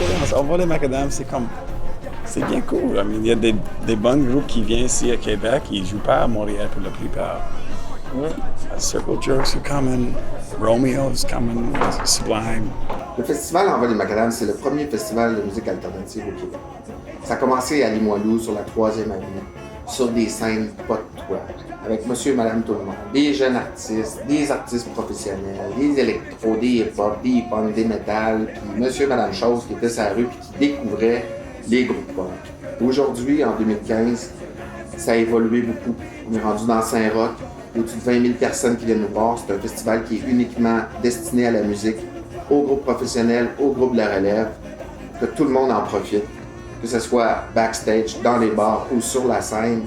l'expérience. Envol et Macadam, c'est bien cool. I mean, il y a des bons groupes qui viennent ici à Québec, ils ne jouent pas à Montréal pour la plupart. Circle Jerks are coming, Romeo's coming, Sublime. Le Festival Envol et Macadam, c'est le premier festival de musique alternative au Québec. Ça a commencé à Limoilou, sur la 3e avenue, sur des scènes pas de toit, avec monsieur et madame tout le monde, des jeunes artistes, des artistes professionnels, des électros, des hip-hop, des hip-hop, des métal, puis monsieur et madame Chose qui étaient sur la rue et qui découvraient les groupes punk. Aujourd'hui, en 2015, ça a évolué beaucoup. On est rendu dans Saint-Roch, au-dessus de 20 000 personnes qui viennent nous voir. C'est un festival qui est uniquement destiné à la musique, aux groupes professionnels, aux groupes de la relève, que tout le monde en profite, que ce soit backstage, dans les bars ou sur la scène.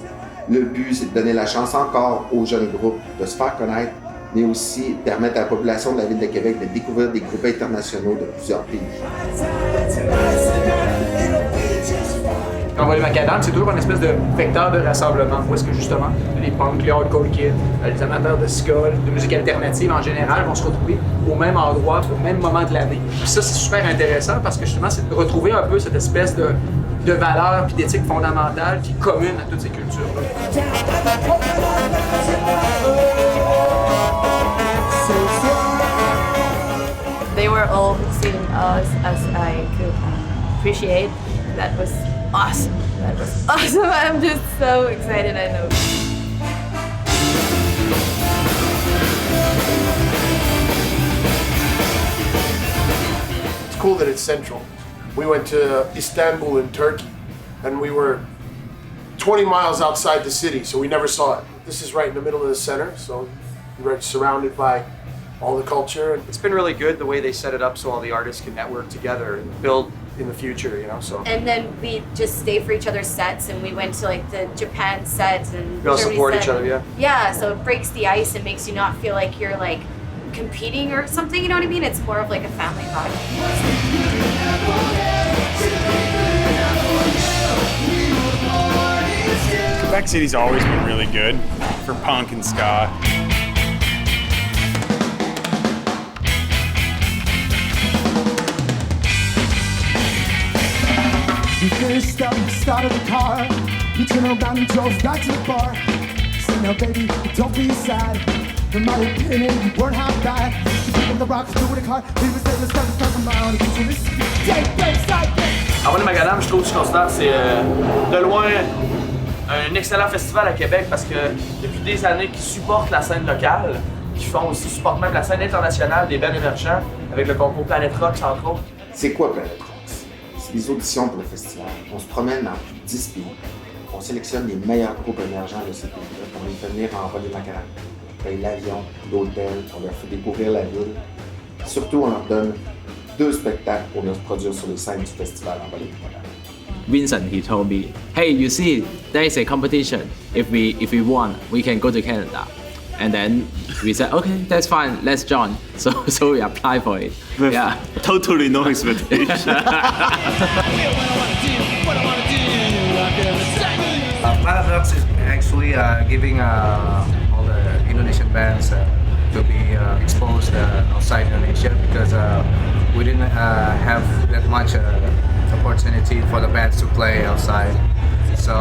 Le but, c'est de donner la chance encore aux jeunes groupes de se faire connaître, mais aussi permettre à la population de la Ville de Québec de découvrir des groupes internationaux de plusieurs pays. Envol et Macadam, c'est toujours une espèce de vecteur de rassemblement, où est-ce que justement les punks, les hardcore kids, les amateurs de ska, de musique alternative en général vont se retrouver au même endroit, au même moment de l'année. Puis ça, c'est super intéressant parce que justement, c'est de retrouver un peu cette espèce de valeur puis d'éthique fondamentale qui est commune à toutes ces cultures-là. They were all seeing us as I could appreciate. That was awesome. That was awesome. I'm just so excited, I know. It's cool that it's central. We went to Istanbul in Turkey, and we were 20 miles outside the city, so we never saw it. This is right in the middle of the center, so you're surrounded by all the culture. It's been really good the way they set it up so all the artists can network together and build in the future, you know, so. And then we just stay for each other's sets, and we went to like the Japan set and We all Germany support set. each other, yeah. Yeah, so it breaks the ice and makes you not feel like you're like competing or something, you know what I mean? It's more of like a family vibe. Quebec City's always been really good for punk and ska. We finished up, started the car. We turned around and drove back to the bar. Said, now baby, don't be sad. In my opinion, you weren't half bad. You pick up the rocks, threw in the car. We was there, let's start around. So this take place like this. Envol et Macadam, je trouve que je considère que c'est de loin un excellent festival à Québec parce que depuis des années qu'ils supportent la scène locale, qui font aussi supportent même la scène internationale des bands émergents avec le concours Planetrox entre autres. C'est quoi Planetrox? C'est des auditions pour le festival. On se promène dans plus de 10 pays. On sélectionne les meilleurs groupes émergents de ces pays-là, puis on les fait venir en Envol et Macadam. On paye l'avion, l'hôtel, on leur fait découvrir la ville. Surtout, on leur donne 2 spectacles pour venir se produire sur les scènes du festival Envol et Macadam. Vincent, he told me, hey, you see, there is a competition. If we won, we can go to Canada. And then we said, okay, that's fine, let's join. So we apply for it. Yeah. Totally no expectation. Planetrox is actually giving all the Indonesian bands to be exposed outside Indonesia because we didn't have that much opportunity for the bands to play outside. So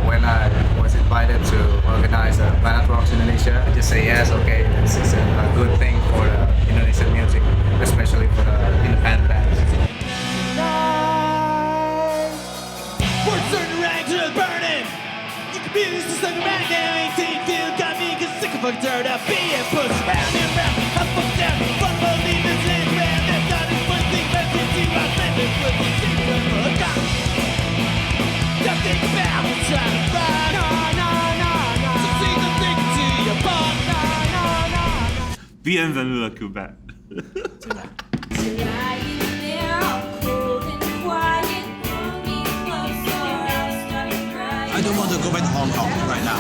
when I was invited to organize Planetrox Indonesia, I just say yes, okay, this is a good thing for Indonesian music, especially for the independent bands. For certain rags are burning. You can be used to suck around now. 18 feel got me get sick of a dirt. I'm being pushed round and round. I'm fucked down. Fuck believers and round. That's not as one thing but to do. I live it with the secret of a god. Don't think about it, try to find. No. So see the thing to your bone. No. Bienvenue à Québec. I don't want to go back to Hong Kong right now.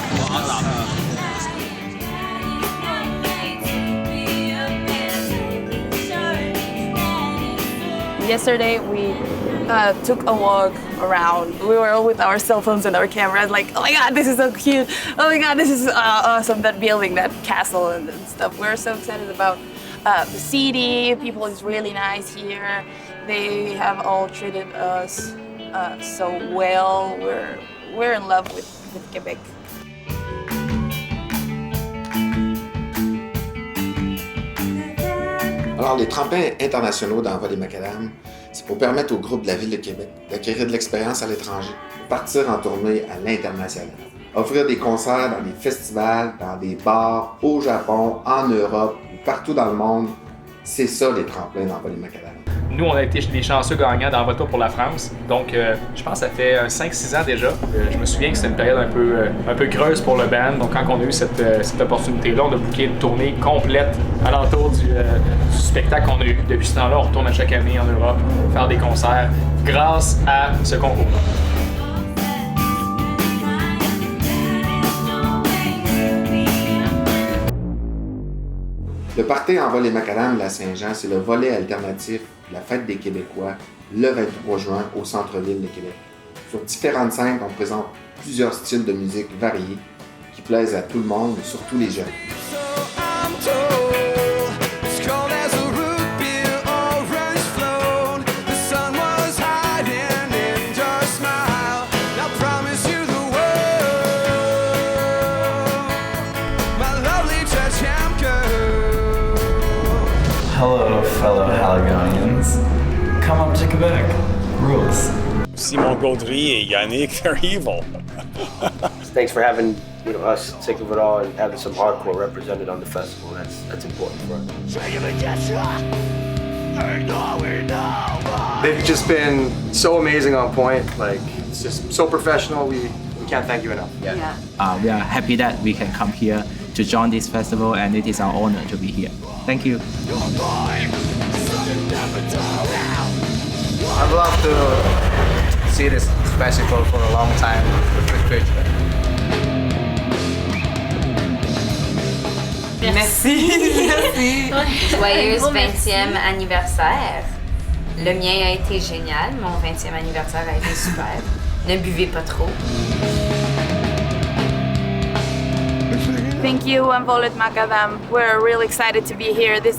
Yesterday we took a walk around. We were all with our cell phones and our cameras like, oh my god, this is so cute. Oh my god, this is awesome, that building, that castle and stuff. We're so excited about the city. People is really nice here. They have all treated us so well. We're in love with Quebec. Alors, les tremplins internationaux d'Envol et Macadam, c'est pour permettre au groupe de la Ville de Québec d'acquérir de l'expérience à l'étranger, partir en tournée à l'international, offrir des concerts dans des festivals, dans des bars, au Japon, en Europe, ou partout dans le monde. C'est ça, les tremplins d'Envol et Macadam. Nous, on a été les chanceux gagnants dans votre tour pour la France. Donc, je pense que ça fait 5-6 ans déjà. Je me souviens que c'était une période un peu creuse pour le band. Donc, quand on a eu cette opportunité-là, on a booké une tournée complète alentour du spectacle qu'on a eu. Depuis ce temps-là, on retourne à chaque année en Europe faire des concerts grâce à ce concours. Le Party Envol et Macadam de la Saint-Jean, c'est le volet alternatif de la fête des Québécois, le 23 juin, au centre-ville de Québec. Sur différentes scènes, on présente plusieurs styles de musique variés qui plaisent à tout le monde, mais surtout les jeunes. Hello, fellow Haligonians. Come up to Quebec. Rules. Simon Gaudry et Yannick, they're evil. Thanks for having us sick of it all and having some hardcore represented on the festival. That's important for us. They've just been so amazing on point. Like, it's just so professional. We can't thank you enough. Yeah. We are happy that we can come here to join this festival, and it is our honor to be here. Thank you. I'd love to see this festival for a long time with the future. Merci. Merci. Joyeux 20e anniversaire. Le mien a été génial. Mon 20e anniversaire a été super. Ne buvez pas trop. Thank you, Envol et Macadam. We're really excited to be here. This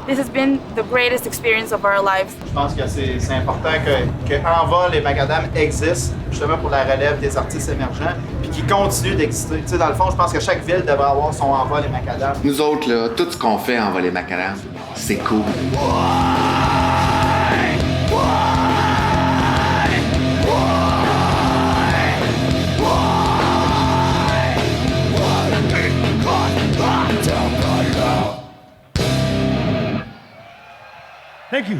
has been the greatest experience of our lives. Je pense que c'est important que Envol et Macadam existent justement pour la relève des artistes émergents puis qu'ils continuent d'exister. Tu sais, dans le fond, je pense que chaque ville devrait avoir son Envol et Macadam. Nous autres, là, tout ce qu'on fait Envol et Macadam, c'est cool. Thank you.